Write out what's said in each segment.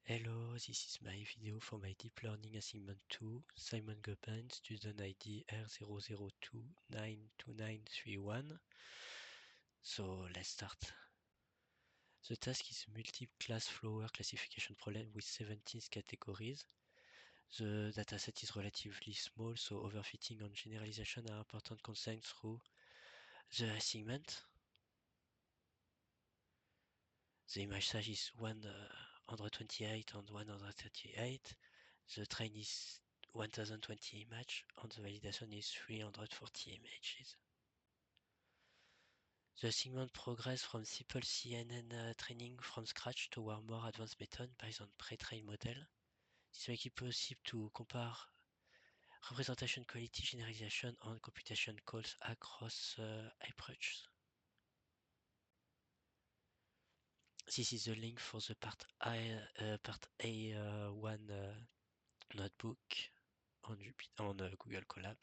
Hello, this is my video for my Deep Learning Assignment 2, Simon Gopen, student ID R00292931. So let's start. The task is a multi-class flower classification problem with 17 categories. The dataset is relatively small, so overfitting and generalization are important concerns through the assignment. The image size is 128 and 138. The train is 1020 images and the validation is 340 images. The assignment progress from simple CNN training from scratch toward more advanced method based on pre-trained model. This makes it possible to compare representation quality, generalization, and computation calls across approaches. This is the link for the part A1 notebook on Google Colab.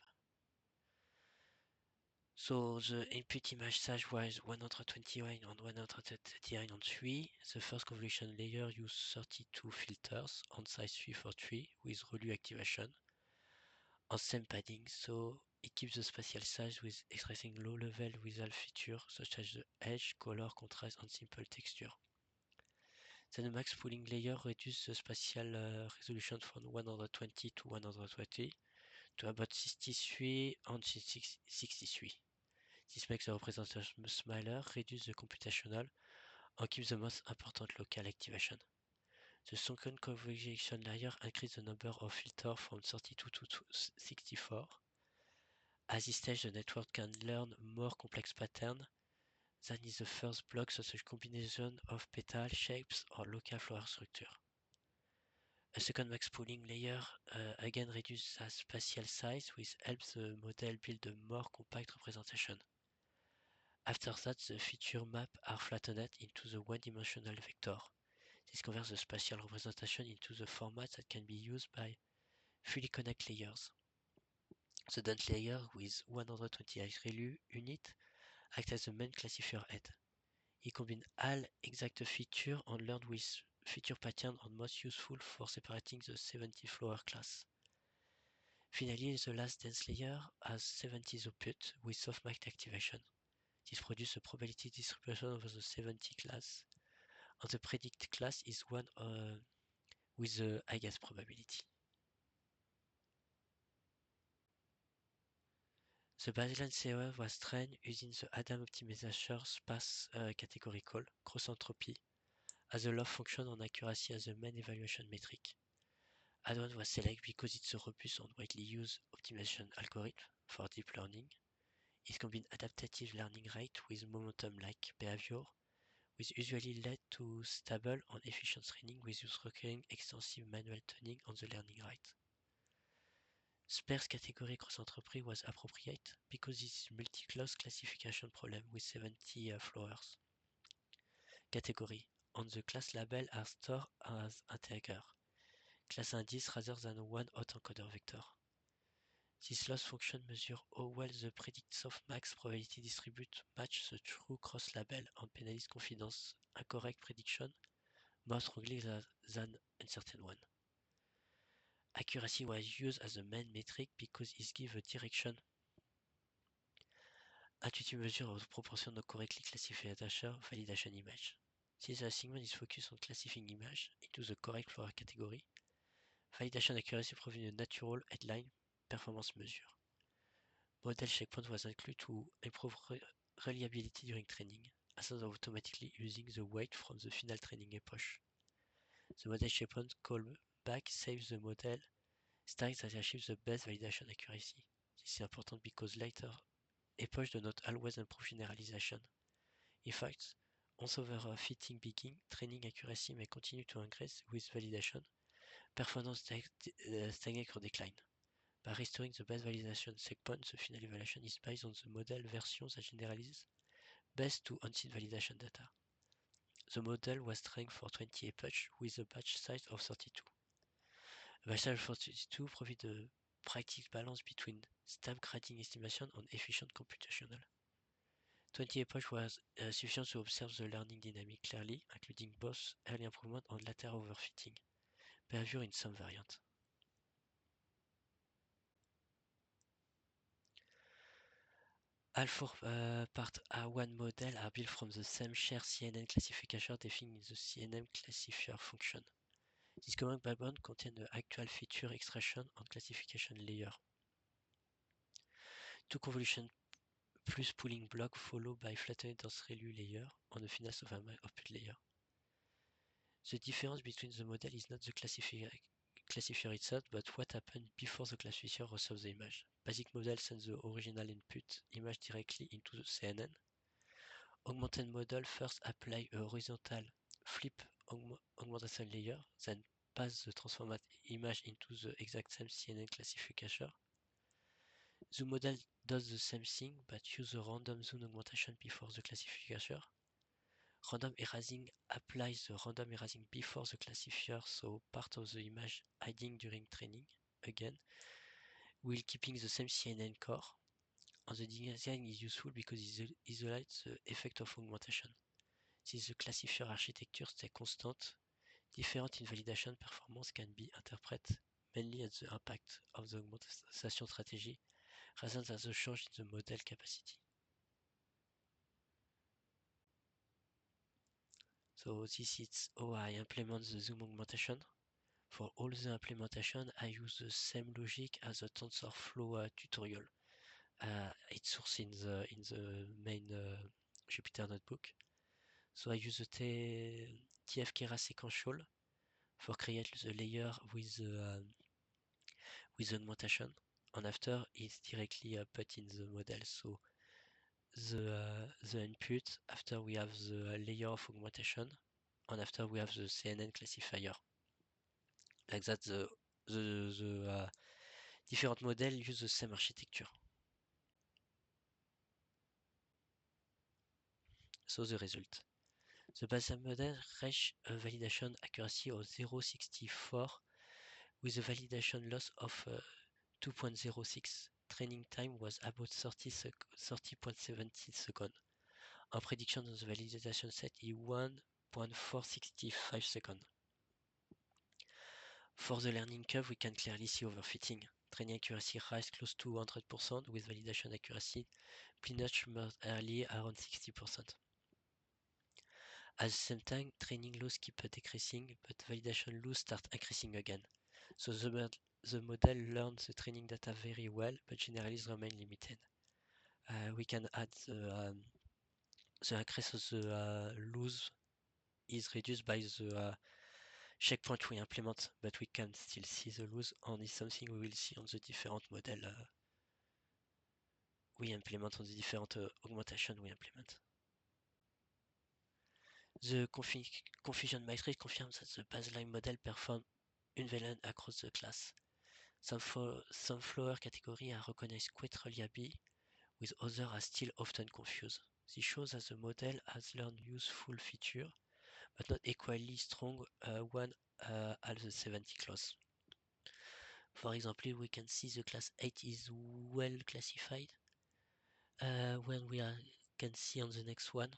So the input image size was 129 and 139 on 3. The first convolution layer used 32 filters on size 3 for 3 with ReLU activation and same padding, so it keeps the spatial size with expressing low-level result features such as the edge, color, contrast, and simple texture. Then the max pooling layer reduces the spatial resolution from 120 to 120 to about 63 and 63. This makes the representation smaller, reduces the computational, and keeps the most important local activation. The second convolution layer increases the number of filters from 32 to 64. At this stage, the network can learn more complex patterns than in the first block, such as combination of petal shapes or local flower structure. A second max pooling layer again reduces the spatial size, which helps the model build a more compact representation. After that, the feature maps are flattened into the one-dimensional vector. This converts the spatial representation into the format that can be used by fully connect layers. The dent layer with 128 ReLU unit acts as the main classifier head. It combines all exact features and learns which feature pattern are most useful for separating the 70 flower class. Finally, the last dense layer has 70 output with softmax activation. This produces a probability distribution over the 70 class, and the predict class is one with the highest probability. The baseline COR was trained using the Adam optimization sparse categorical cross-entropy as a loss function and accuracy as the main evaluation metric. Adam was selected because it's a robust and widely used optimization algorithm for deep learning. It combines adaptive learning rate with momentum-like behavior, which usually led to stable and efficient training without requiring extensive manual tuning on the learning rate. Sparse category cross-entropy was appropriate because this is multi-class classification problem with 70 flowers. Category and the class label are stored as integer, class index rather than one autoencoder vector. This loss function measures how well the predict softmax probability distribute match the true cross-label and penalize confidence incorrect prediction more strongly than uncertain one. Accuracy was used as the main metric because it gives a direction. Intuitive measure of the proportion of correctly classified validation image. This assignment is focused on classifying image into the correct flower category. Validation accuracy provides a natural headline performance measure. Model checkpoint was included to improve reliability during training, instead of automatically using the weight from the final training epoch. The model checkpoint callback saves the model stack that achieves the best validation accuracy. This is important because later epochs do not always improve generalization. In fact, once overfitting begins, training accuracy may continue to increase with validation. Performance stagnate or decline. By restoring the best validation checkpoint, the final evaluation is based on the model version that generalizes best to unseen validation data. The model was trained for 20 epochs with a batch size of 32. A batch size of 32 provides a practical balance between stamp grading estimation and efficient computational. 20 approach was sufficient to observe the learning dynamic clearly, including both early improvement and later overfitting behavior in some variants. All four part A1 model are built from the same shared CNN classifier defined in the CNN classifier function. This command backbone contains the actual feature extraction and classification layer. Two convolution plus pooling block followed by flattened dense ReLU layer on the thinness of an output layer. The difference between the model is not the classifier itself, but what happened before the classifier receives the image. Basic model sends the original input image directly into the CNN. Augmented model first apply a horizontal flip augmentation layer, then pass the transformed image into the exact same CNN classifier. The model does the same thing, but use a random zoom augmentation before the classifier. Random erasing applies the random erasing before the classifier, so part of the image hiding during training, again, while keeping the same CNN core. And the design is useful because it isolates the effect of augmentation. Since the classifier architecture stays constant, different invalidation performance can be interpreted mainly as the impact of the augmentation strategy rather than the change in the model capacity. So this is how I implement the zoom augmentation. For all the implementation, I use the same logic as the TensorFlow tutorial. It's sourced in the main Jupyter notebook. So I use the TF-Keras sequential for create the layer with the augmentation, and after it's directly put in the model. So the input, after we have the layer of augmentation, and after we have the CNN classifier. Like that, the different models use the same architecture. So the result. The baseline model reached a validation accuracy of 0.64 with a validation loss of 2.06. Training time was about 30.70 seconds. Our prediction of the validation set is 1.465 seconds. For the learning curve, we can clearly see overfitting. Training accuracy rise close to 100% with validation accuracy much more early around 60%. At the same time, training loss keep decreasing, but validation loss start increasing again. So the model learns the training data very well, but generally remain limited. We can add the increase of the loss is reduced by the checkpoint we implement, but we can still see the loss, and it's something we will see on the different model we implement, on the different augmentation we implement. The confusion matrix confirms that the baseline model performs equivalent across the class. Some flower categories are recognized quite reliably, with others are still often confused. This shows that the model has learned useful features, but not equally strong one at the 70 class. For example, we can see the class 8 is well classified, when we can see on the next one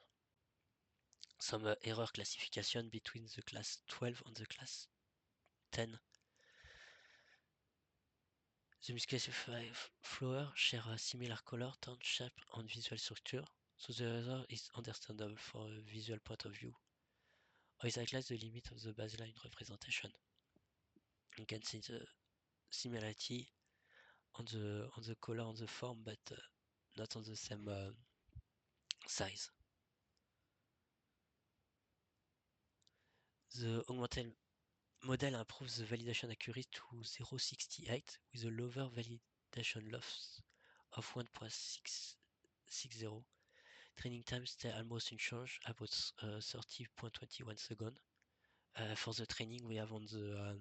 some error classification between the class 12 and the class 10. The misclassified flower share a similar color, tone, shape, and visual structure, so the error is understandable from a visual point of view. Or is like the limit of the baseline representation. You can see the similarity on the color, on the form, but not on the same size. The augmented model improves the validation accuracy to 0.68 with a lower validation loss of 1.660. Training time stay almost unchanged, about 30.21 seconds. For the training, we have on the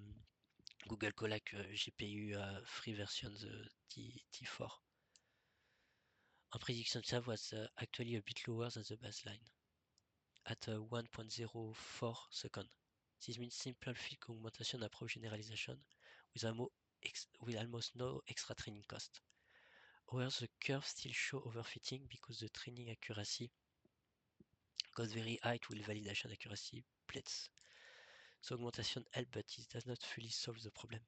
Google Colab GPU free version, the T4. Our prediction time was actually a bit lower than the baseline, at 1.04 seconds. This means simple field augmentation approach generalization with almost no extra training cost. Where the curve still show overfitting because the training accuracy goes very high with validation accuracy plates. So augmentation help, but it does not fully solve the problem.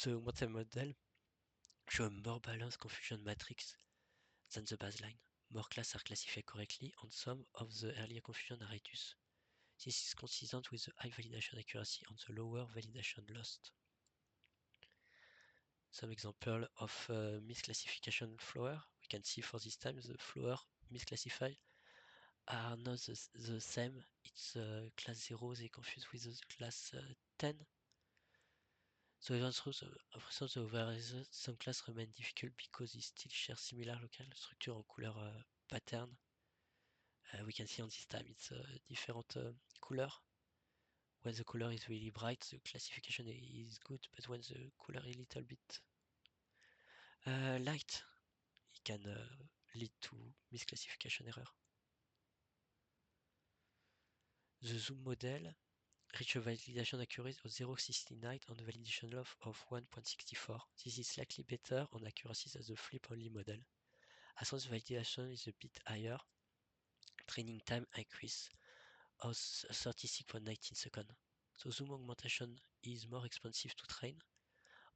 The augmented model show a more balanced confusion matrix than the baseline. More classes are classified correctly, and some of the earlier confusion are reduced. This is consistent with the high validation accuracy and the lower validation loss. Some example of misclassification flower. We can see for this time the flower misclassified are not the same. It's class 0, they confused with the class 10. So even though the over some class remain difficult because it still share similar local structure and color pattern. We can see on this time it's different color. When the color is really bright, the classification is good, but when the color is a little bit light, it can lead to misclassification error. The zoom model reach a validation accuracy of 0.69 and a validation loss of 1.64. This is slightly better on accuracy than the flip-only model. As long as validation is a bit higher, training time increase of 36.19 seconds. So zoom augmentation is more expensive to train.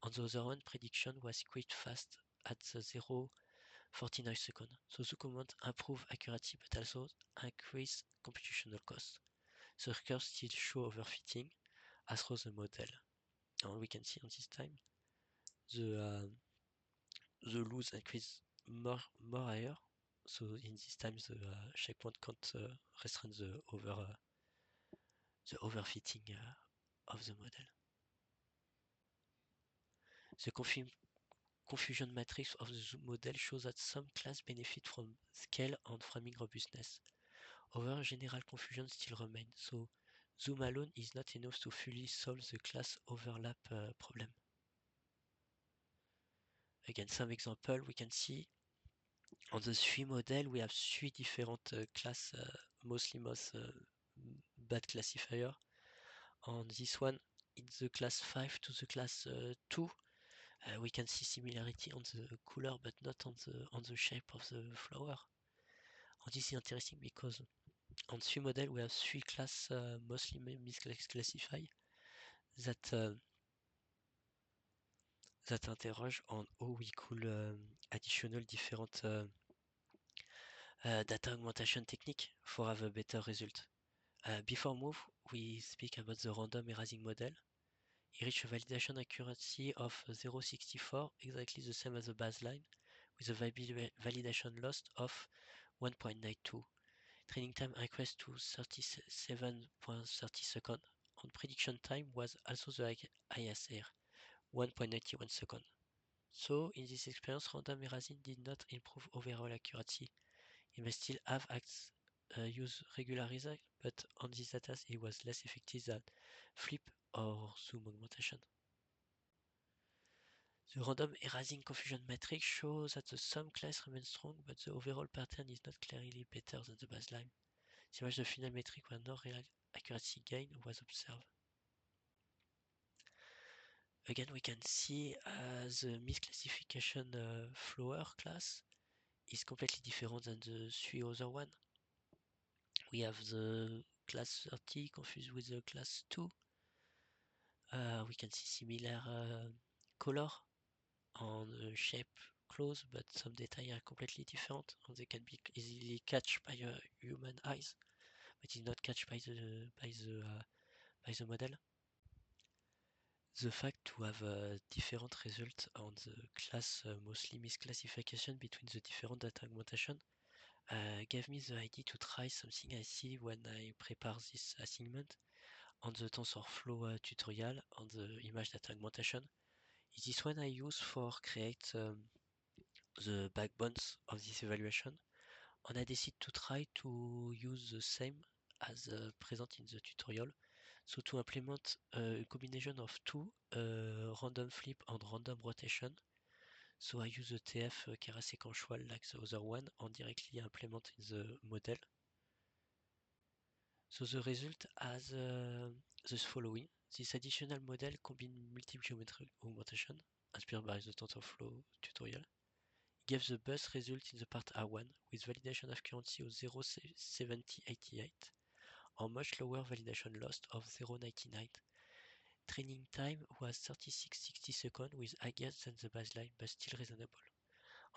On the other hand, prediction was quite fast at 0.49 seconds. So zoom augment improve accuracy but also increase computational cost. The curve still show overfitting as for the model. And we can see on this time the loss increase more higher. So in this time the checkpoint can't restrain the overfitting of the model. The confusion matrix of the zoom model shows that some classes benefit from scale and framing robustness. However, general confusion still remains, so zoom alone is not enough to fully solve the class overlap problem. Again, some example we can see on the 3 model we have 3 different class, mostly bad classifier. On this one, it's the class 5 to the class 2. We can see similarity on the color but not on the shape of the flower. And this is interesting because on 3 model we have 3 class mostly misclassified that interroge on how we could additional different data augmentation technique for have a better result. Before move, we speak about the random erasing model. It reached a validation accuracy of 0.64, exactly the same as the baseline, with a validation loss of 1.92. Training time increased to 37.30 seconds, and prediction time was also the highest here, 1.91 seconds. So in this experience, random erasing did not improve overall accuracy. It may still have use regular result, but on this data it was less effective than flip or zoom augmentation. The random erasing confusion matrix shows that the sum class remains strong, but the overall pattern is not clearly better than the baseline. The image the final metric where no real accuracy gain was observed. Again, we can see the misclassification flower class is completely different than the 3 other one. We have the class 30 confused with the class 2. We can see similar color on the shape close, but some details are completely different and they can be easily catched by human eyes, but is not catched by the model. The fact to have a different result on the class mostly misclassification between the different data augmentation gave me the idea to try something I see when I prepare this assignment on the TensorFlow tutorial on the image data augmentation. Is this one I use for create the backbones of this evaluation, and I decided to try to use the same as present in the tutorial. So to implement a combination of two random flip and random rotation. So I use the TF Keras sequential like the other one and directly implement in the model. So the result as the following. This additional model combines multiple geometric augmentation inspired by the TensorFlow tutorial. Gave the best result in the part A1 with validation accuracy of 0.7088 or much lower validation loss of 0.99. Training time was 36-60 seconds with higher than the baseline but still reasonable.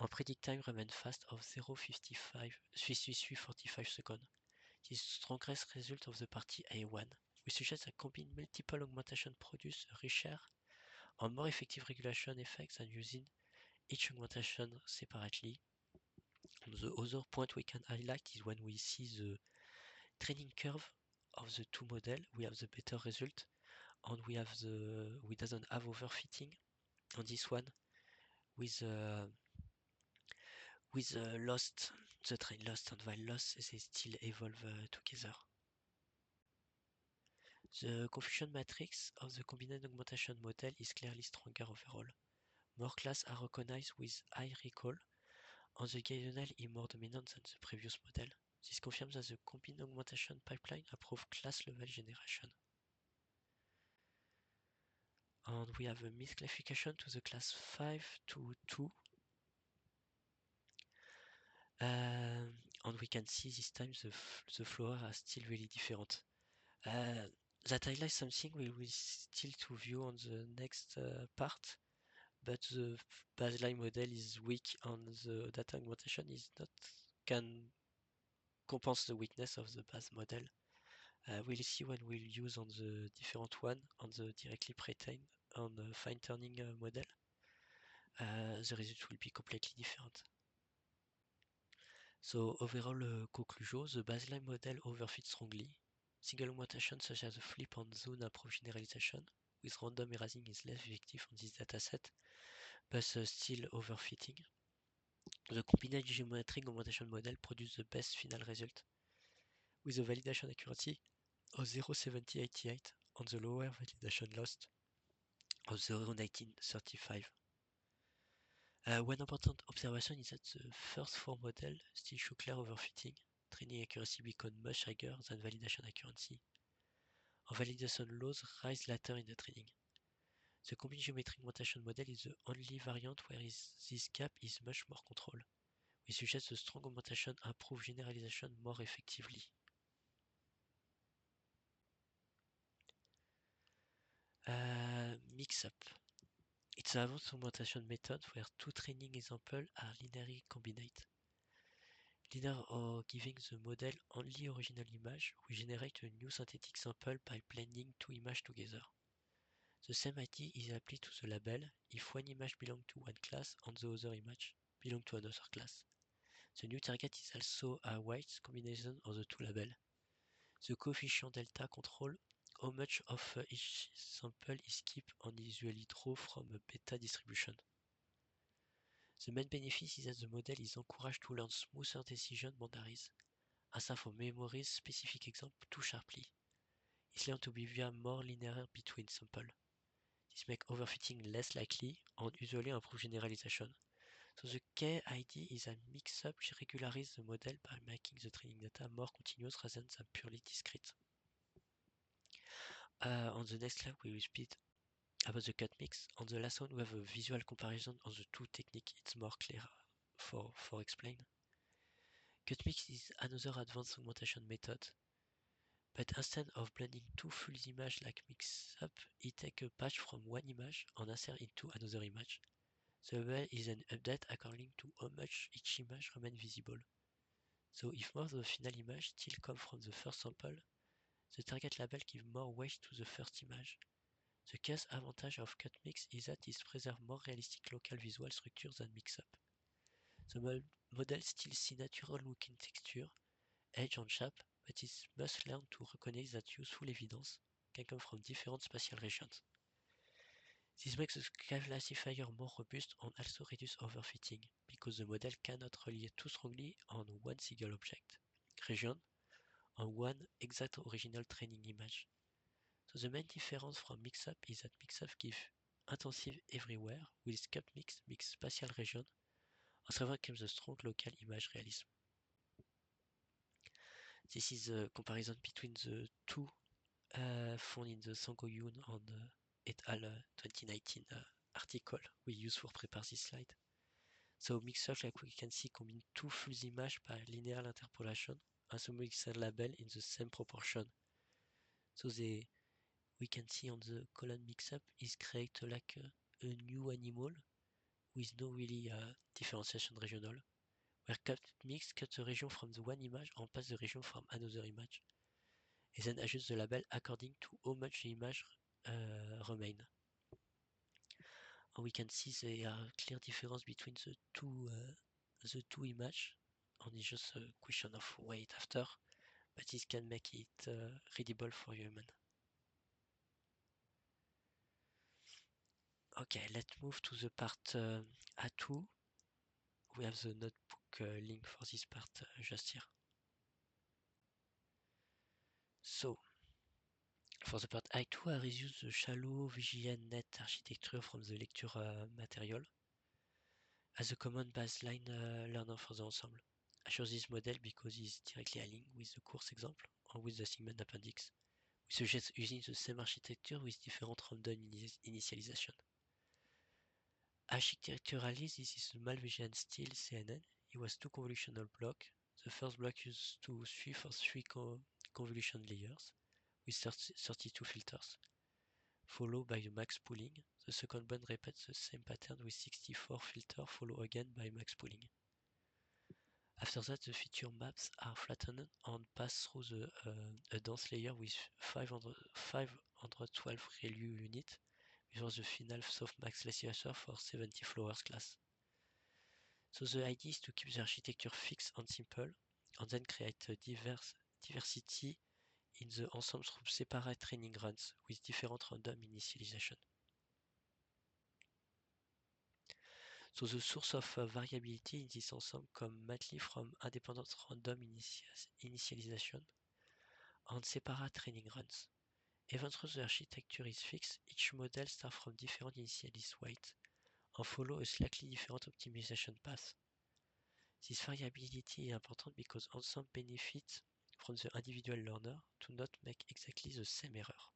And predict time remained fast of 0.45 seconds. This strongest result of the party A1. We suggest that combine multiple augmentation produce a richer and more effective regulation effects than using each augmentation separately. And the other point we can highlight is when we see the training curve of the two models, we have the better result, and we doesn't have overfitting on this one with lost the train lost and while lost they still evolve together. The confusion matrix of the combined augmentation model is clearly stronger overall. More classes are recognized with high recall, and the diagonal is more dominant than the previous model. This confirms that the combined augmentation pipeline approves class-level generation. And we have a misclassification to the class 5 to 2. And we can see this time the flower are still really different. That highlights something we will still to view on the next part, but the baseline model is weak and the data augmentation is not can compensate the weakness of the base model. We'll see when we'll use on the different one on the directly pre-trained on the fine tuning model. The result will be completely different. So overall conclusion, the baseline model overfits strongly. Single augmentation such as a flip and zone approach generalization with random erasing is less effective on this dataset, but still overfitting. The combined geometric augmentation model produces the best final result with a validation accuracy of 0.7088 and the lower validation loss of 0.1935. One important observation is that the first four models still show clear overfitting. Training accuracy becomes much higher than validation accuracy. And validation loss rise later in the training. The combined geometric augmentation model is the only variant where this gap is much more controlled. We suggest the strong augmentation improves generalization more effectively. Mix-up. It's an advanced augmentation method where two training examples are linearly combined. Linear or giving the model only original image, we generate a new synthetic sample by blending two images together. The same idea is applied to the label if one image belongs to one class and the other image belongs to another class. The new target is also a weight combination of the two labels. The coefficient delta controls how much of each sample is kept and is usually drawn from a beta distribution. The main benefit is that the model is encouraged to learn smoother decision boundaries, aside from memories specific example too sharply. It learns to be via more linear between samples. This makes overfitting less likely and usually improves generalization. So the key idea is that mix-up regularizes the model by making the training data more continuous rather than purely discrete. On the next slide we will speak about the cut mix. On the last one we have a visual comparison of the two techniques. It's more clear for explain. Cut mix is another advanced augmentation method, but instead of blending two full images like mix-up, it takes a patch from one image and inserts into another image. The label is then updated according to how much each image remains visible. So if more of the final image still come from the first sample, the target label gives more weight to the first image. The key advantage of cut mix is that it preserves more realistic local visual structures than mix-up. The model still see natural looking texture, edge and shape, but it must learn to recognize that useful evidence can come from different spatial regions. This makes the classifier more robust and also reduces overfitting, because the model cannot rely too strongly on one single object, region, and one exact original training image. So the main difference from mix-up is that mix-up gives intensive everywhere, with cut mix spatial region, and Trevor gives a strong local image realism. This is a comparison between the two found in the Sangoyun and et al. 2019 article we use for prepare this slide. So Mixsearch, like we can see, combine two full images by linear interpolation and so mix and label in the same proportion. So we can see on the column mixup is create like a new animal with no really differentiation regional, where cut mix cut the region from the one image and pass the region from another image, and then adjust the label according to how much the image remain. And we can see there are clear difference between the two images, and it's just a question of wait after, but this can make it readable for human. Okay, let's move to the part A2. We have the notebook link for this part just here. So, for the part I2, I reuse the shallow VGNet architecture from the lecture material as a common baseline learner for the ensemble. I chose this model because it's directly aligned with the course example and with the segment appendix. We suggest using the same architecture with different random initialization. Architecturally, this is a MalVGN style CNN. It was two convolutional blocks. The first block used 3 convolution layers with 32 filters, followed by a max pooling. The second one repeats the same pattern with 64 filters, followed again by max pooling. After that, the feature maps are flattened and pass through a dense layer with 512 ReLU units before the final softmax layer for 70 flowers class. So the idea is to keep the architecture fixed and simple, and then create a diversity in the ensemble through separate training runs with different random initialization. So the source of variability in this ensemble comes mainly from independent random initialization and separate training runs. Even though the architecture is fixed, each model starts from different initialized weights and follow a slightly different optimization path. This variability is important because ensemble benefits from the individual learner to not make exactly the same error.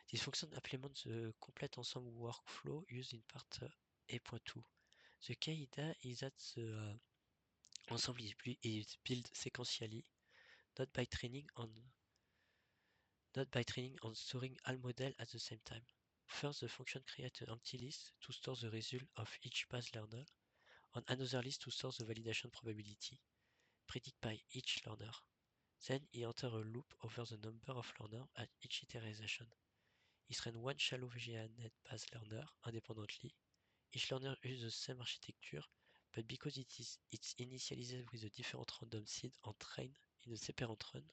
This function implements the complete ensemble workflow used in part A.2. The key idea is that the ensemble is built sequentially, not by training and storing all models at the same time. First, the function creates an empty list to store the result of each base learner, and another list to store the validation probability, predicted by each learner. Then he enters a loop over the number of learners at each iteration. He trains one shallow VGNet base learner independently. Each learner uses the same architecture, but because it's initialized with a different random seed and trained in a separate run,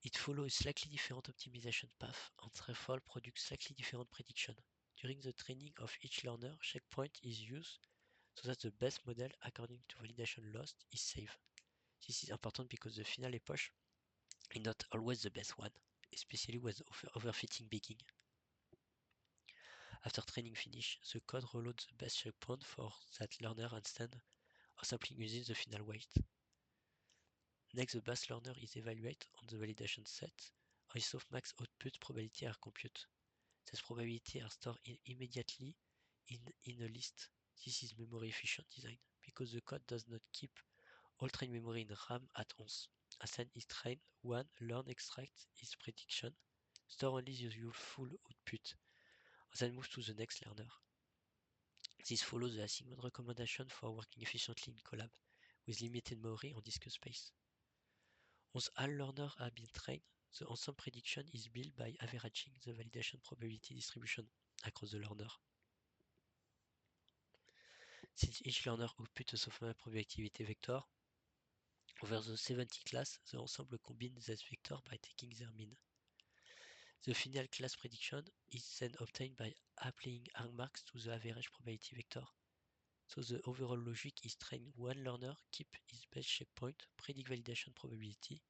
it follows a slightly different optimization path, and therefore produces slightly different prediction. During the training of each learner, checkpoint is used so that the best model according to validation lost is saved. This is important because the final epoch is not always the best one, especially with overfitting begin. After training finish, the code reloads the best checkpoint for that learner instead of sampling using the final weight. Next, the best learner is evaluated on the validation set, and his softmax output probability are computed. These probabilities are stored immediately in a list. This is memory efficient design because the code does not keep all train memory in RAM at once. Assign is train, one, learn, extract is prediction, store only the useful output, and then move to the next learner. This follows the assignment recommendation for working efficiently in collab, with limited memory and disk space. Once all learners have been trained, the ensemble prediction is built by averaging the validation probability distribution across the learner. Since each learner outputs a software probability vector, over the 70 class, the ensemble combines these vectors by taking their mean. The final class prediction is then obtained by applying argmax to the average probability vector. So the overall logic is train one learner, keep his best checkpoint, predict validation probability,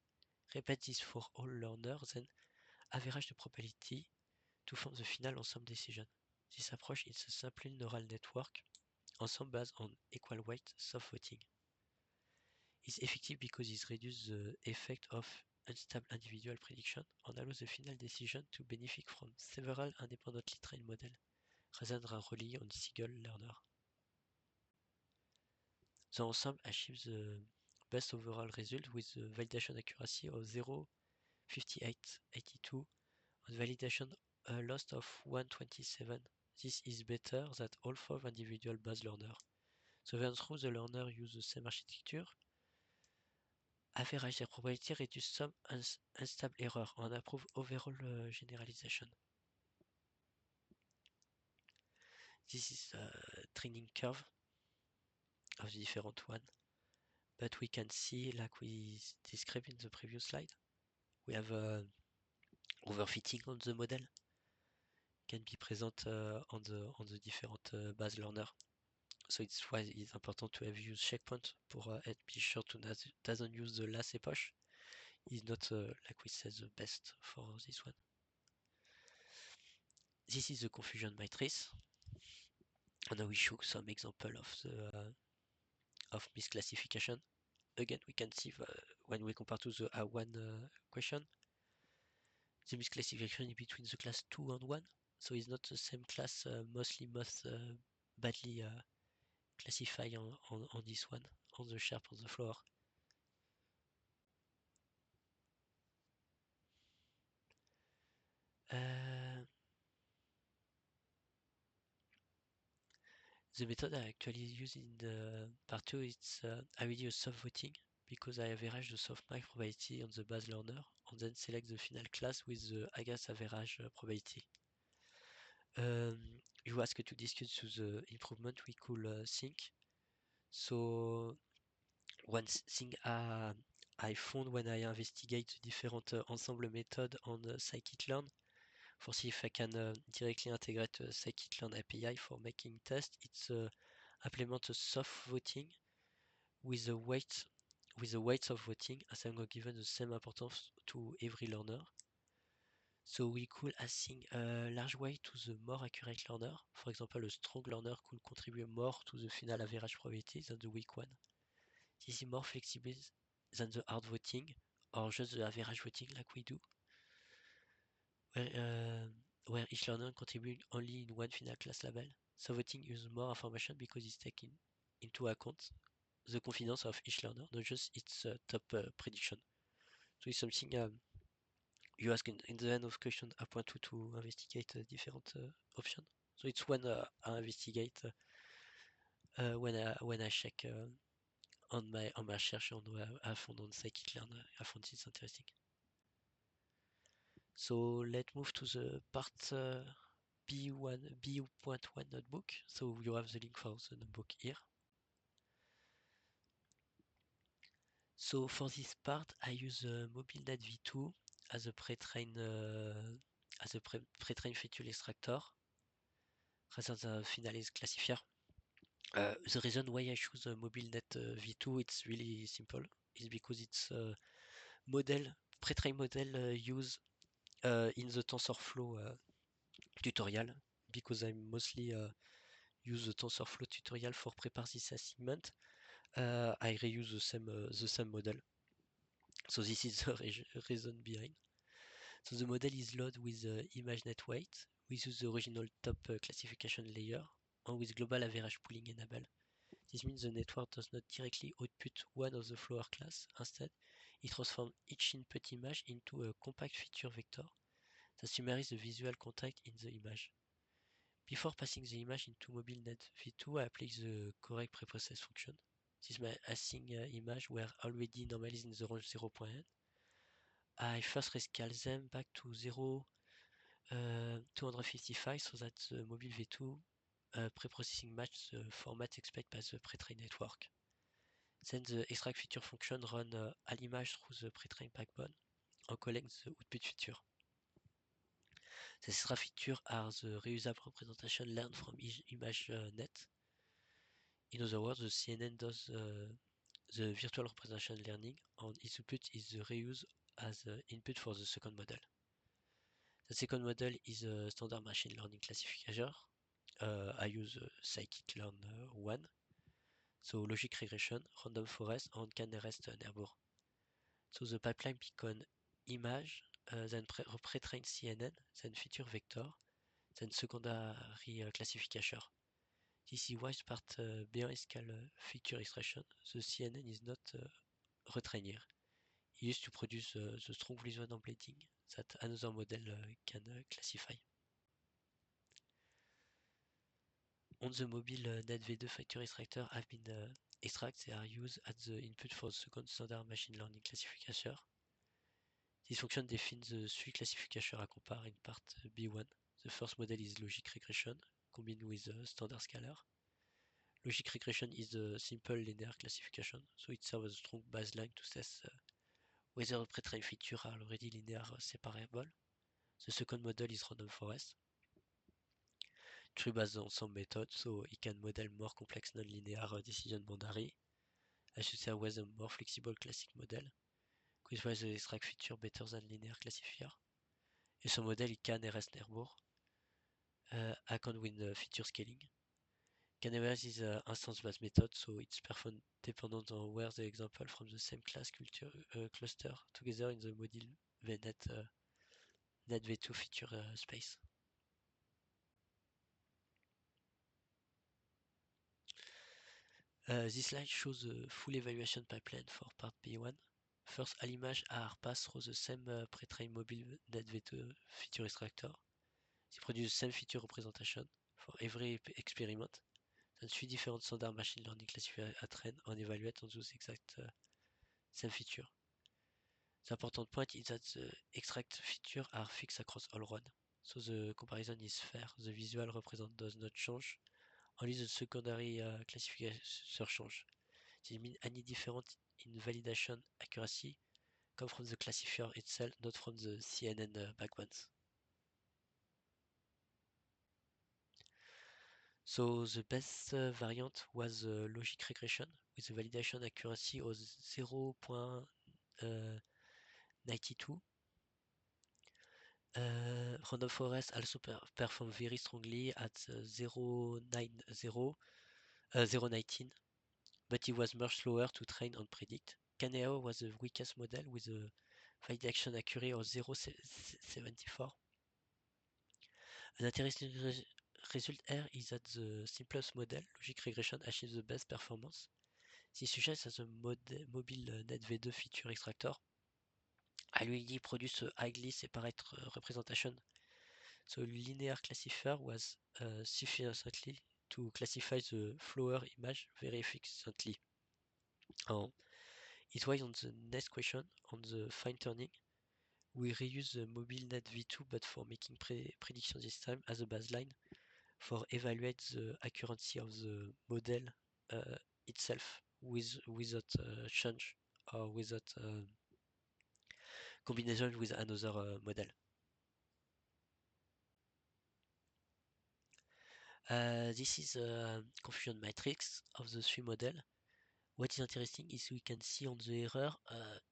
repeat this for all learners, then average the probability to form the final ensemble decision. This approach is a simple neural network ensemble based on equal weight soft voting. It's effective because it reduces the effect of unstable individual prediction and allows the final decision to benefit from several independently trained models rather than relying on single learner. The ensemble achieves the best overall result with a validation accuracy of 0.5882 and validation loss of 1.27. This is better than all 4 individual base learners. So when through the learner use the same architecture, average their probability reduce some unstable error and improve overall generalization. This is a training curve of the different one, but we can see, like we described in the previous slide, we have overfitting on the model can be present on the different base learner. So it's why it's important to have used checkpoint pour be sure to doesn't use the last epoch. Is not like we said the best for this one. This is the confusion matrix. And now we show some example of the of misclassification. Again, we can see when we compare to the A1 question, the misclassification is between the class 2 and 1. So it's not the same class, mostly most badly classified on this one, on the sharp on the floor. The method I actually use in the part 2 is I will use soft voting because I average the softmax probability on the base learner and then select the final class with the highest average probability. You ask to discuss to the improvement we could think. So one thing I found when I investigate the different ensemble method on scikit-learn for see if I can directly integrate scikit-learn API for making tests, it's implement a soft voting with the weights of voting as I'm given the same importance to every learner. So we could assign a large weight to the more accurate learner. For example, a strong learner could contribute more to the final average probability than the weak one. This is more flexible than the hard voting or just the average voting like we do, where each learner contributes only in one final class label. So voting uses more information because it's taken into account the confidence of each learner, not just its top prediction. So it's something you ask in the end of question I point to investigate different options. So it's when I investigate when I check on my research on I found on scikit-learn. I found this interesting. So let's move to the part B.1 notebook. So you have the link for the notebook here. So for this part, I use MobileNet v2 as a pre-trained feature extractor rather than finalized classifier. The reason why I choose MobileNet v2, it's really simple. It's because it's a model, pre-trained model used in the TensorFlow tutorial. Because I mostly use the TensorFlow tutorial for prepare this assignment. I reuse the same model. So this is the reason behind. So the model is loaded with ImageNet weight. We use the original top classification layer and with global average pooling enabled. This means the network does not directly output one of the floor class. Instead, it transforms each input image into a compact feature vector that summarizes the visual content in the image. Before passing the image into MobileNet v2, I apply the correct preprocess function. Since my async image were already normalized in the range 0.1, I first rescale them back to 255 so that the mobile v2 preprocessing match the format expected by the pre-trained network. Then the extract feature function run all image through the pre-trained backbone and collect the output feature. The extra features are the reusable representation learned from ImageNet. In other words, the CNN does the virtual representation learning and its output is the reuse as input for the second model. The second model is a standard machine learning classifier. I use scikit-learn 1. So logic regression, random forest, and can-nearest neighbor. So the pipeline image, then pre-trained CNN, then feature vector, then secondary classification. This is why part behind scale feature extraction, the CNN is not retrained. It used to produce the strong visual embedding that another model can classify. On the mobile NetV2 feature extractor have been extract, they are used as the input for the second standard machine learning classifier. This function defines the three classifiers à compare in part B1. The first model is logic regression combined with standard scalar. Logic regression is a simple linear classification, so it serves as a strong baseline to test whether pre-trained features are already linear separable. The second model is random forest, tree based on some methods, so it can model more complex non-linear decision boundary. I should say with a more flexible classic model, which was the extract feature better than linear classifier. Et ce modèle, il can RS-Nerbourg, account with feature scaling. CanRS is an instance-based method, so it's performed dependent on where the example from the same class cluster together in the module VNet NetV2 feature space. This slide shows the full evaluation pipeline for part B1. First, all images are passed through the same pre-trained mobile NetV2 feature extractor. They produce the same feature representation for every experiment. And three different standard machine learning classifiers are trained and evaluate on those exact same feature. The important point is that the extract features are fixed across all runs, so the comparison is fair. The visual represent does not change, only the secondary classifier change. This means any difference in validation accuracy come from the classifier itself, not from the CNN backbones. So the best variant was logic regression with a validation accuracy of 0.92. Random forest also performed very strongly at 0.19, but it was much slower to train and predict. Caneo was the weakest model with a validation accuracy of 0.74. An interesting result here is that the simplest model, logic regression, achieves the best performance. This suggests that the mobile NetV2 feature extractor already produced a highly separate representation. So linear classifier was sufficiently to classify the flower image very efficiently. It was on the next question, on the fine tuning. We reuse the mobile NetV2 but for making prediction this time as a baseline for evaluate the accuracy of the model itself without change or without combination with another model. This is a confusion matrix of the three models. What is interesting is we can see on the error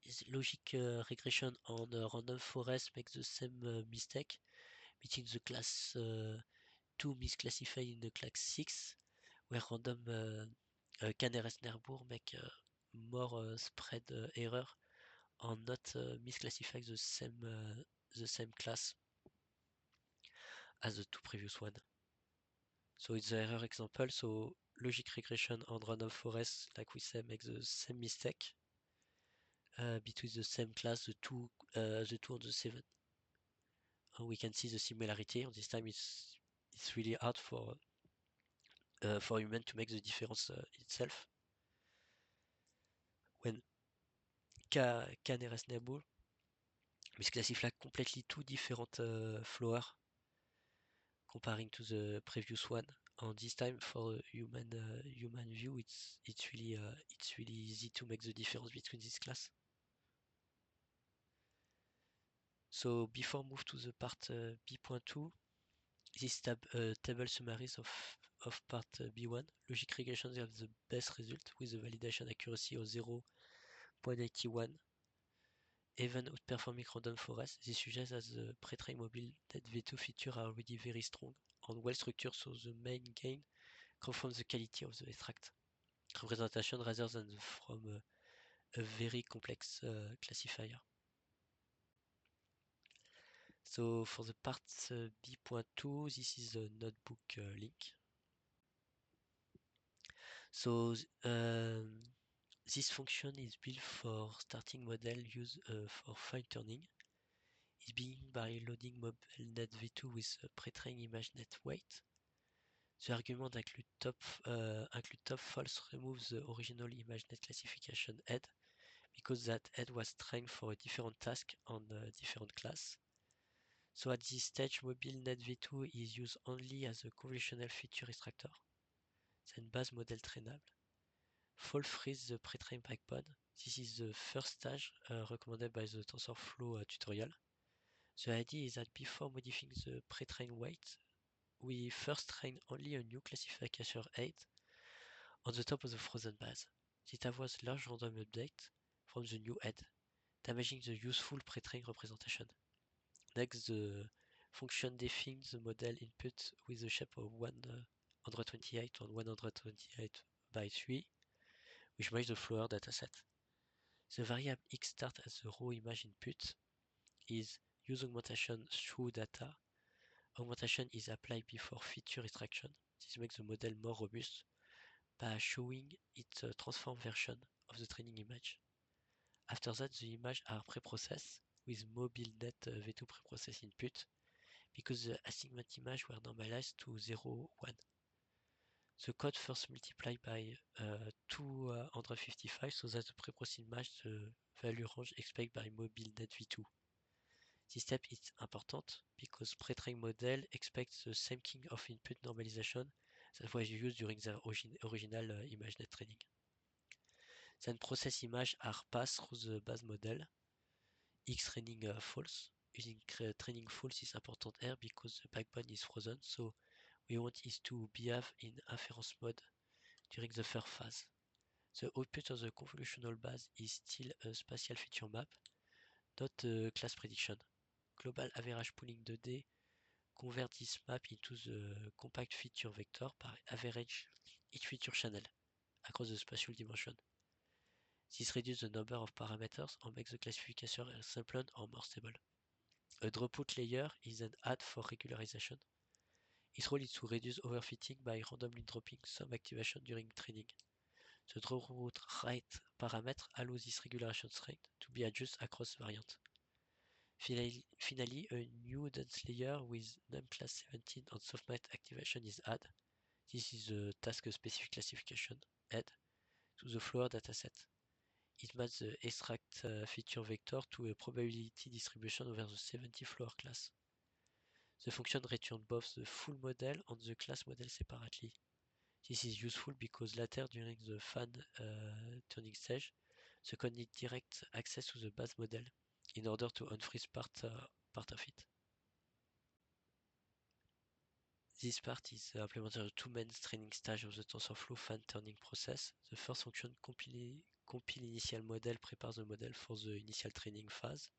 is logic regression on random forest makes the same mistake between the class 2 misclassified in the class 6, where random CanRS-Nerbourg make more spread error and not misclassify the same class as the two previous one. So it's the error example. So logic regression on random forest, like we said, makes the same mistake between the same class, the two and the 7. And we can see the similarity. And this time it's really hard for human to make the difference itself. When CanRS-Nerbourg misclassify completely two different flowers comparing to the previous one. And this time for human view, it's really easy to make the difference between this class. So before move to the part B.2, this table summaries of part B1. Logic regression have the best result with a validation accuracy of 0.81, even outperforming random forest. This suggests that the pre-trained mobile NetV2 features are already very strong and well structured, so the main gain comes from the quality of the extract representation rather than from a very complex classifier. So for the part B.2, this is the notebook link. So this function is built for starting model use for fine tuning. It begins by loading MobileNet v2 with a pre-trained ImageNet weight. The argument include top false removes the original ImageNet classification head because that head was trained for a different task on a different class. So at this stage, MobileNet v2 is used only as a convolutional feature extractor. Then base model trainable. False freeze the pre-trained backbone. This is the first stage recommended by the TensorFlow tutorial. The idea is that before modifying the pre-trained weight, we first train only a new classification head on the top of the frozen base. This avoids large random update from the new head, damaging the useful pre-trained representation. Next, the function defines the model input with a shape of 128 on 128 by 3, which matches the Flower dataset. The variable x start as the raw image input is use augmentation through data. Augmentation is applied before feature extraction. This makes the model more robust by showing its transformed version of the training image. After that, the images are preprocessed with MobileNet v2 preprocess input because the assignment images were normalized to 0, 1. The code first multiplied by 255 so that the preprocessed image the value range expected by MobileNet v2. This step is important because pre-trained model expects the same king of input normalization that was used during the original ImageNet training. Then process images are passed through the base model, X training false. Using training false is important here because the backbone is frozen, so we want it to behave in inference mode during the first phase. The output of the convolutional base is still a spatial feature map, not a class prediction. Global average pooling 2D convert this map into the compact feature vector by average each feature channel across the spatial dimension. This reduces the number of parameters and makes the classification simpler or more stable. A dropout layer is an add for regularization. Its role is to reduce overfitting by randomly dropping some activation during training. The dropout rate parameter allows this regularization strength to be adjusted across variants. Finally, a new dense layer with numClass 17 and softmax activation is added. This is a task-specific classification head to the Flower dataset. It maps the extract feature vector to a probability distribution over the 70 Flower class. The function returns both the full model and the class model separately. This is useful because later during the fan tuning stage, the code needs direct access to the base model in order to unfreeze part of it. This part is implemented the two main training stages of the TensorFlow fan turning process. The first function compile initial model prepares the model for the initial training phase.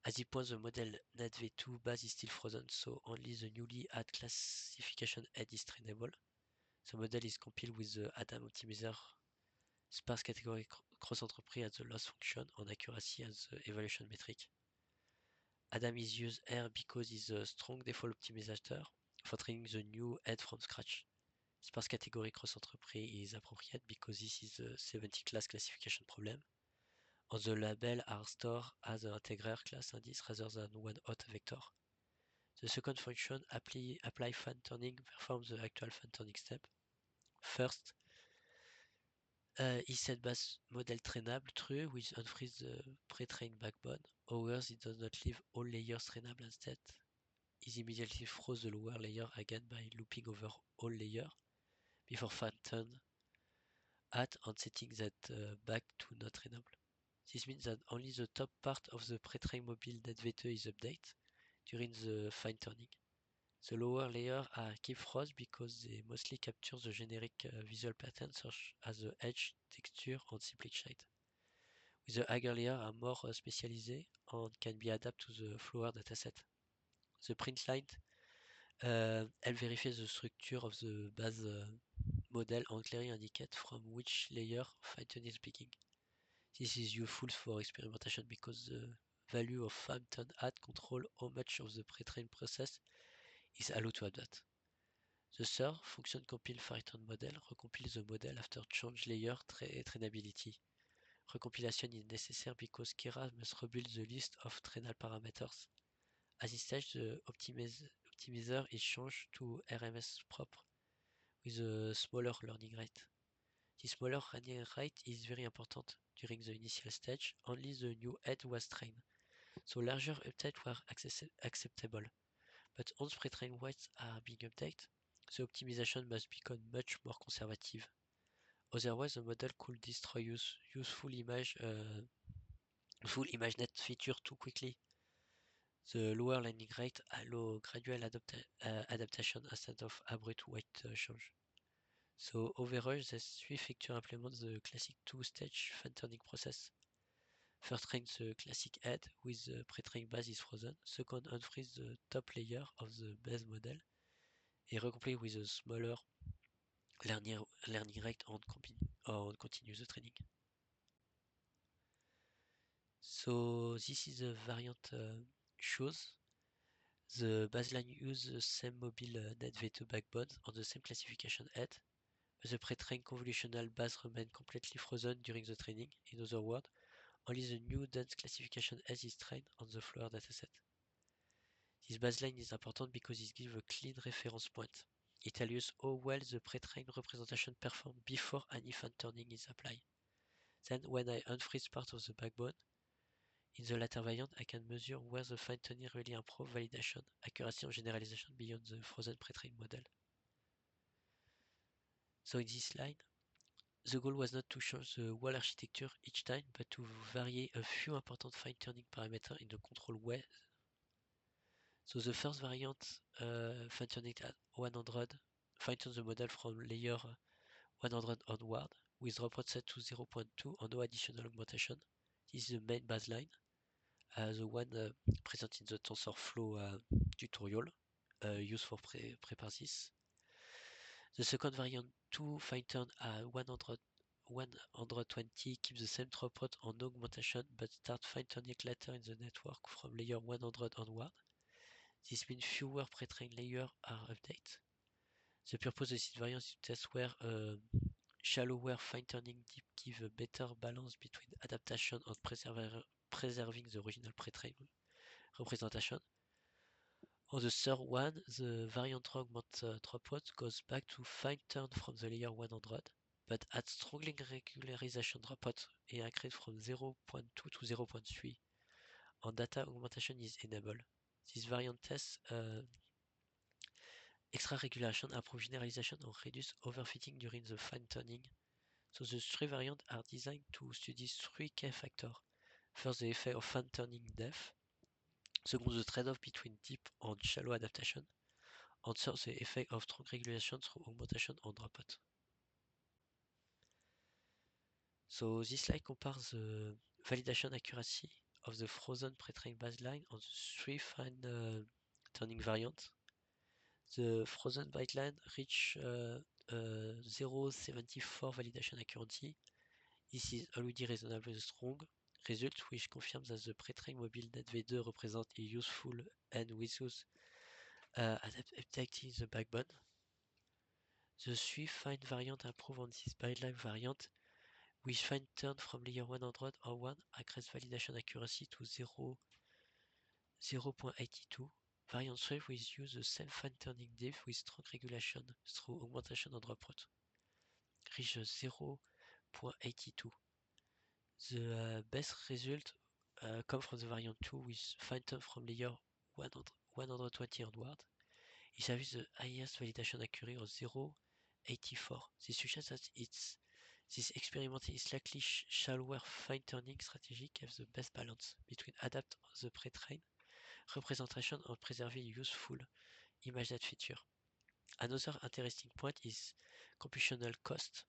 At this point, the model net v2 base is still frozen, so only the newly add classification head is trainable. The model is compiled with the Adam optimizer sparse category cross-enterprise as the loss function and accuracy as the evaluation metric. Adam is used here because it's a strong default optimizer for training the new head from scratch. Sparse category cross-enterprise is appropriate because this is a 70 class classification problem, and the label are stored as an integer class index rather than one hot vector. The second function, apply fan turning, performs the actual fan turning step. First, is set base model trainable true which unfreeze the pre-trained backbone. However, it does not leave all layers trainable instead. It immediately froze the lower layer again by looping over all layers before fan turn at and setting that back to not trainable. This means that only the top part of the pre-trained MobileNet v2 is updated during the fine tuning. The lower layers are kept froze because they mostly capture the generic visual patterns such as the edge, texture, and simplistic shade. With the higher layers are more specialized and can be adapted to the Flower dataset. The print line helps verify the structure of the base model and clearly indicate from which layer fine-tuning is speaking. This is useful for experimentation because the value of Phantom add control how much of the pre-trained process is allowed to adapt. The third function compile Phantom model, recompile the model after change layer trainability. Recompilation is necessary because Keras must rebuild the list of trainal parameters. At this stage, the optimizer is changed to RMS proper with a smaller learning rate. The smaller learning rate is very important. During the initial stage, only the new head was trained, so larger updates were acceptable. But once pre-trained weights are being updated, the optimization must become much more conservative. Otherwise, the model could destroy useful full ImageNet feature too quickly. The lower learning rate allows gradual adaptation instead of abrupt weight change. So overall, these three features implement the classic two-stage fine-tuning process. First, train the classic head with the pre-trained base is frozen. Second, unfreeze the top layer of the base model and recomplete with a smaller learning rate and continue the training. So this is a variant shows. The baseline use the same mobile NetV2 backbone on the same classification head, but the pre-trained convolutional base remain completely frozen during the training. In other words, only the new dense classification head is trained on the floor dataset. This baseline is important because it gives a clean reference point. It tells us how well the pre-trained representation performed before any fine-tuning is applied. Then, when I unfreeze part of the backbone, in the latter variant, I can measure where the fine-tuning really improved validation, accuracy, and generalization beyond the frozen pre-trained model. So in this slide, the goal was not to change the whole architecture each time, but to vary a few important fine-tuning parameters in the control way. So the first variant, fine-tuning at 100, fine-tune the model from layer 100 onward, with report set to 0.2 and no additional augmentation. This is the main baseline, the one present in the TensorFlow tutorial, used for prepare this. The second variant, 2 fine-tune at 120 keeps the same throughput and no augmentation, but start fine-tuning later in the network from layer 100 onward. This means fewer pre-trained layers are updated. The purpose of this variant is to test where shallower fine-tuning deep give a better balance between adaptation and preserving the original pre-trained representation. On the third one, the variant augment throughput goes back to fine-tune from the layer 100, but at strong regularization throughput and increase from 0.2 to 0.3, and data augmentation is enabled. This variant tests extra regulation, improve generalization, and reduce overfitting during the fine-tuning. So the three variants are designed to study three key factors. First, the effect of fine-tuning depth. Second, the trade-off between deep and shallow adaptation. And third, the effect of strong regulation through augmentation and throughput. So this slide compares the validation accuracy of the frozen pre-trained baseline on the three fine-tuning variants. The frozen baseline reached 0.74 validation accuracy. This is already reasonably strong result, which confirms that the pre-trained mobile NetV2 represents a useful and without updating the backbone. The three fine variants improve on this baseline variant, which fine-tuned from layer 100 or 1 increase validation accuracy to 0.82. Variant 3 will use the same fine-tuning depth with strong regulation through augmentation and throughput. Reach 0.82. The best result come from the variant 2 with fine-tune from layer 120 onward. It has the highest validation accuracy of 0.84. This suggests that this experiment is slightly shallower fine-tuning strategy gives the best balance between adapt the pre-trained representation and preserving useful ImageNet feature. Another interesting point is computational cost.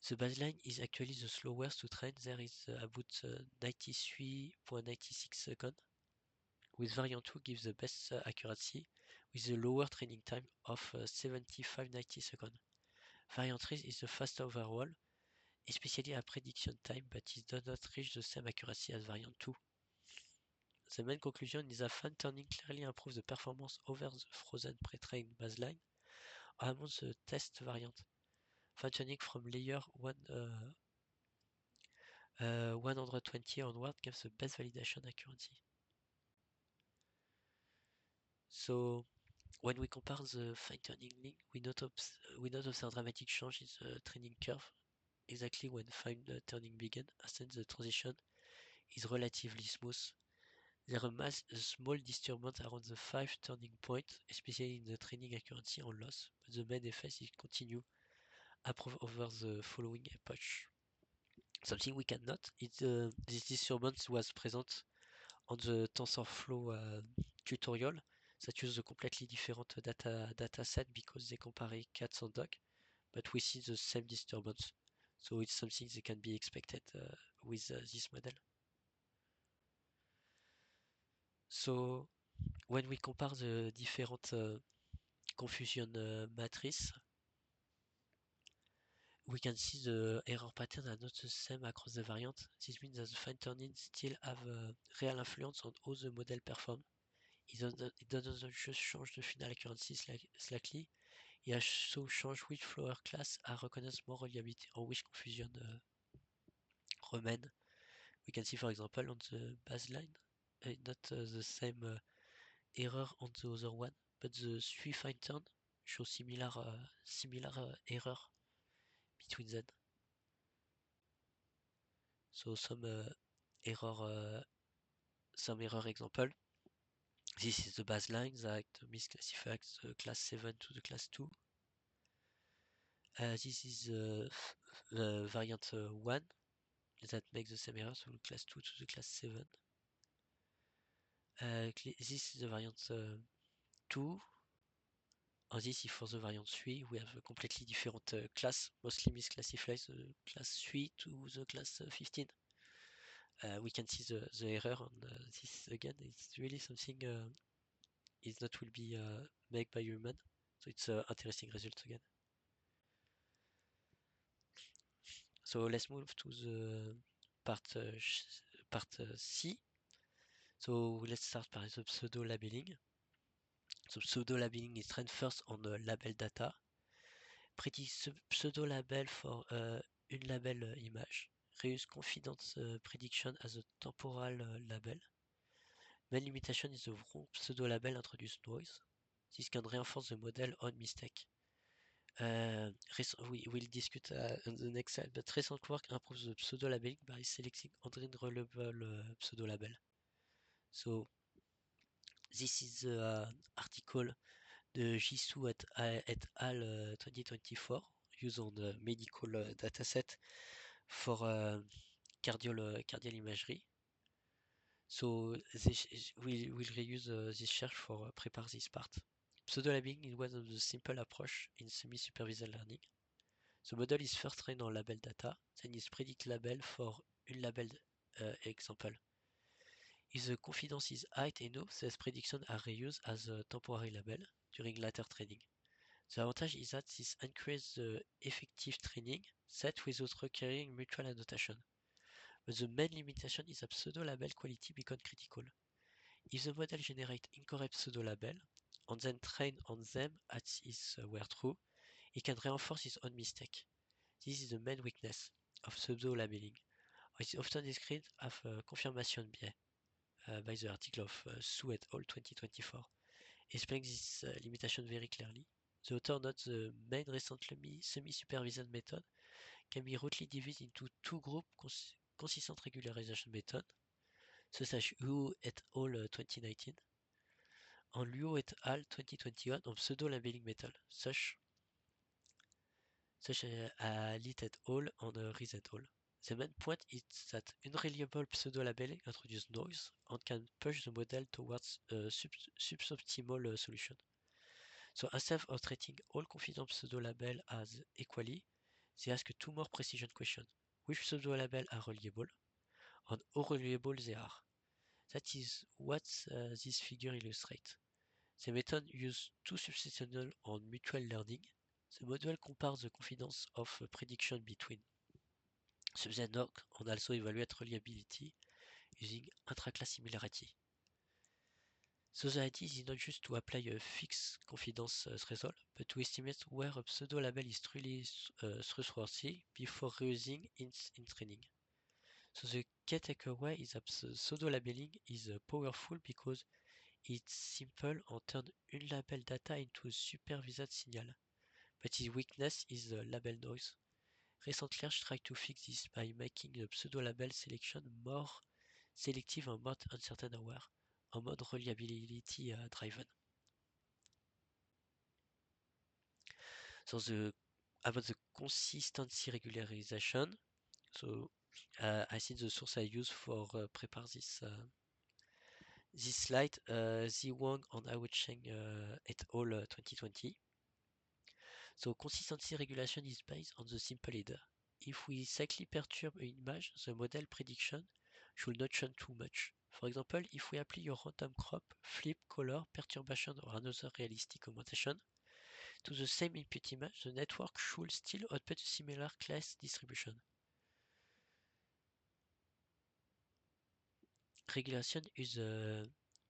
The baseline is actually the slowest to train. There is about 93.96 seconds. With variant 2 gives the best accuracy with a lower training time of 75.90 seconds. Variant 3 is the faster overall. especially at prediction time, but it does not reach the same accuracy as variant 2. The main conclusion is that fan turning clearly improves the performance over the frozen pre-trained baseline among the test variant. Fan turning from layer 120 onward gives the best validation accuracy. So when we compare the fine-tuning link, we not observe dramatic change in the training curve exactly when fine-tuning began, as the transition is relatively smooth. There are a small disturbance around the 5 turning point, especially in the training accuracy on loss, but the main effect is continue improve over the following epoch. Something we can note is this disturbance was present on the TensorFlow tutorial that use a completely different data set because they compare cats and dogs, but we see the same disturbance. So it's something that can be expected with this model. So when we compare the different confusion matrices, we can see the error pattern are not the same across the variant. This means that the fine-tuning still have a real influence on how the model performs. It doesn't just change the final accuracy slightly, it also change which flower class are recognized more reliability or which confusion remain. We can see, for example, on the baseline, not the same error on the other one, but the three fine turn show similar error between them. So some error example. This is the baseline that misclassifies the class 7 to the class 2. This is the variant 1 that makes the same error, so class 2 to the class 7. This is the variant 2. And this is for the variant 3. We have a completely different class, mostly misclassifies the class 3 to the class 15. We can see the error on this again. It's really something is not will be made by human. So it's an interesting result again. So let's move to the part C. So let's start by the pseudo labeling. So pseudo labeling is trained first on the label data. Predict pseudo label for une label image. Reuse confidence prediction as a temporal label. Main limitation is the wrong pseudo label introduce noise. This can reinforce the model on mistake. We will discuss on the next slide, but recent work improves the pseudo labeling by selecting unreliable pseudo label. So this is the article de Jisoo et al. 2024 used on the medical dataset for cardial imagery. So we'll reuse this search for prepare this part. Pseudo-labeling is one of the simple approach in semi-supervised learning. The model is first trained on label data, then is predict label for une label example. If the confidence is high enough, these predictions are reused as a temporary label during later training. The advantage is that this increases the effective training set without requiring mutual annotation. But the main limitation is that pseudo-label quality becomes critical. If the model generates incorrect pseudo-label and then train on them as is were true, it can reinforce its own mistake. This is the main weakness of pseudo-labeling. It is often described as a confirmation bias by the article of Su et al. 2024. Explains this limitation very clearly. The author notes the main recent semi-supervised method can be roughly divided into two groups consistent regularization method, such as Liu et al. 2019 and Liu et al. 2021 on pseudo-labeling method, such as Lit et al. and Riz et al. The main point is that unreliable pseudo-labeling introduces noise and can push the model towards a suboptimal solution. So instead of treating all confident pseudo-labels as equally, they ask two more precision questions. Which pseudo-labels are reliable and how reliable they are? That is what this figure illustrates. The method uses two substitutional and mutual learning. The model compares the confidence of prediction between SubZNOC on also evaluate reliability using intraclass similarity. So the idea is not just to apply a fixed confidence threshold, but to estimate where a pseudo label is truly trustworthy before reusing in training. So the key takeaway is that pseudo labeling is powerful because it's simple and turns unlabeled data into a supervised signal. But its weakness is the label noise. Recent Lerch tried to fix this by making the pseudo-label selection more selective and more uncertain aware, en mode reliability driven. So about the consistency regularization, so I think the source I use for prepare this slide, Ziwang and Hao Cheng et al. 2020. So consistency regulation is based on the simple idea. If we slightly perturb an image, the model prediction should not change too much. For example, if we apply a random crop, flip, color, perturbation or another realistic augmentation to the same input image, the network should still output a similar class distribution. Regulation is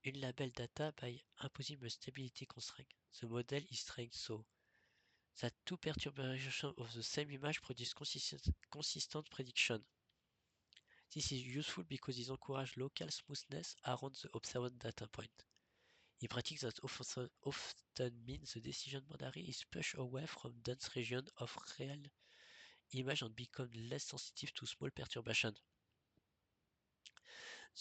unlabeled data by imposing a stability constraint. The model is trained so that two perturbations of the same image produce consistent prediction. This is useful because it encourages local smoothness around the observed data point. In practice, that often means the decision boundary is pushed away from dense regions of real image and becomes less sensitive to small perturbations.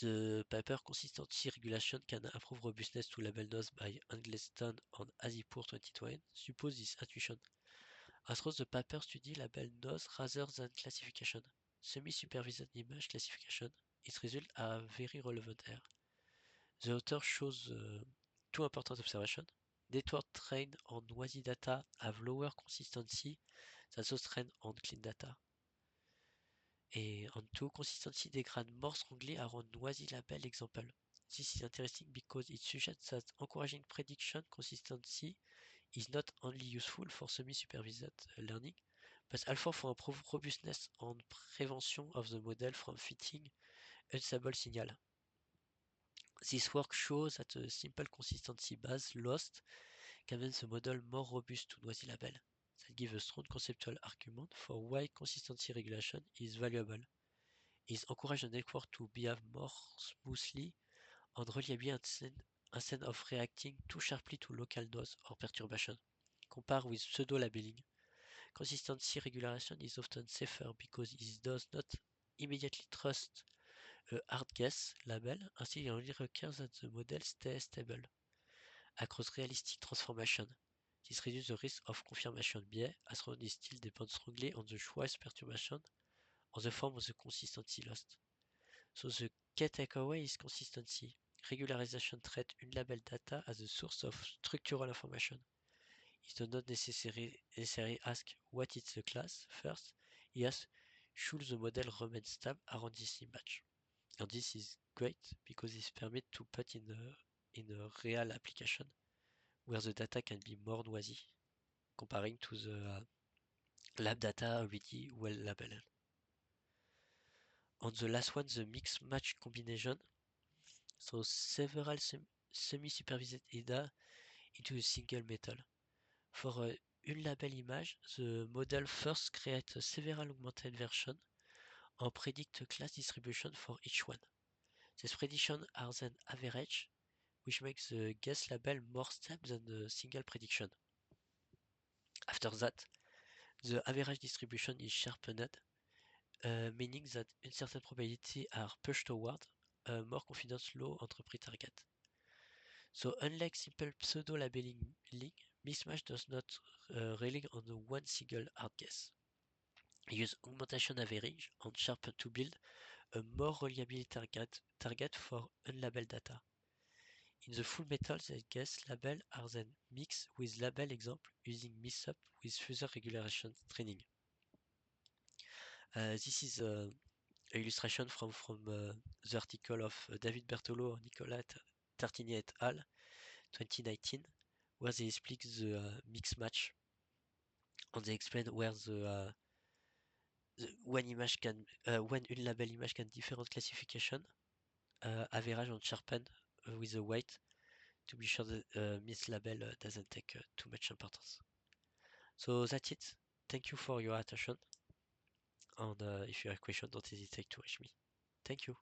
The paper Consistency Regulation Can Improve Robustness to Label Noise by Angleston and Azipur 2020 suppose this intuition. Across the paper study label noise rather than classification. Semi-supervised image classification. Its results are very relevant here. The author shows two important observations. Networks trained on noisy data have lower consistency than those trained on clean data. And two, consistency degrade more strongly around noisy label example. This is interesting because it suggests that encouraging prediction consistency is not only useful for semi-supervised learning, but also for improved robustness and prevention of the model from fitting unstable signal. This work shows that a simple consistency base lost can make the model more robust to noisy label. That gives a strong conceptual argument for why consistency regulation is valuable. It encourages the network to behave more smoothly and reliably instead of reacting too sharply to local noise or perturbation. Compared with pseudo-labeling, consistency regulation is often safer because it does not immediately trust a hard guess label, instead it only requires that the model stays stable across realistic transformation. This reduces the risk of confirmation bias, as long as it still depends strongly on the choice perturbation or the form of the consistency lost. So the key takeaway is consistency. Regularization treats unlabeled data as a source of structural information. It does not necessarily ask what is the class first. It asks should the model remain stable around this image. And this is great because it permits to put in a real application where the data can be more noisy comparing to the lab data already well labeled. On the last one, the mix match combination. So several semi-supervised data into a single metal. For a unlabeled image, the model first creates several augmented versions and predict a class distribution for each one. These predictions are then averaged, which makes the guess label more stable than the single prediction. After that, the average distribution is sharpened, meaning that uncertain probabilities are pushed toward a more confidence low entropy target. So unlike simple pseudo-labeling, mismatch does not rely on one single hard guess. It uses augmentation average and sharpen to build a more reliable target for unlabeled data. In the full metal, the guess label are then mixed with label example using mix-up with further regularization training. This is an illustration from the article of David Bertolo and Nicolas Tartini et al. 2019, where they explain the mix match and they explain where when une label image can different classification, average on sharpen with the weight to be sure that mislabel doesn't take too much importance. So that's it. Thank you for your attention. And if you have questions, don't hesitate to reach me. Thank you.